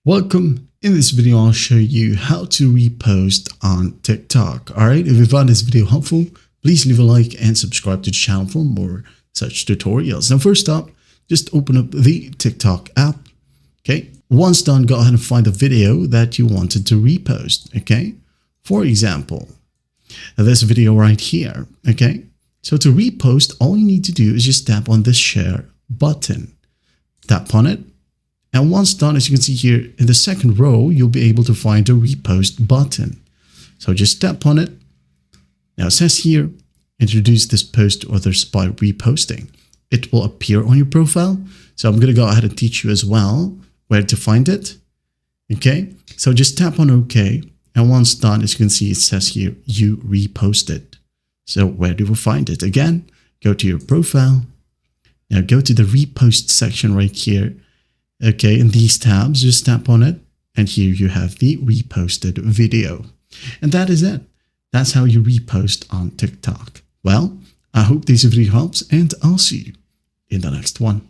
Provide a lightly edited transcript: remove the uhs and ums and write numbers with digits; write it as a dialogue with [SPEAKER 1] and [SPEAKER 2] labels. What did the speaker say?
[SPEAKER 1] Welcome. In this video, I'll show you how to repost on TikTok. Alright, if you found this video helpful, please leave a like and subscribe to the channel for more such tutorials. Now, first up, just open up the TikTok app. Okay, once done, go ahead and find the video that you wanted to repost. Okay, for example, this video right here. Okay, so to repost, all you need to do is just tap on this share button. Tap on it. And once done, as you can see here in the second row, you'll be able to find the repost button. So just tap on it. Now it says here, introduce this post to others by reposting. It will appear on your profile. So I'm going to go ahead and teach you as well where to find it. Okay, so just tap on OK. And once done, as you can see, it says here, you reposted. So where do we find it? Again, go to your profile. Now go to the repost section right here. Okay, in these tabs, just tap on it, and here you have the reposted video. And that is it. That's how you repost on TikTok. Well, I hope this video helps, and I'll see you in the next one.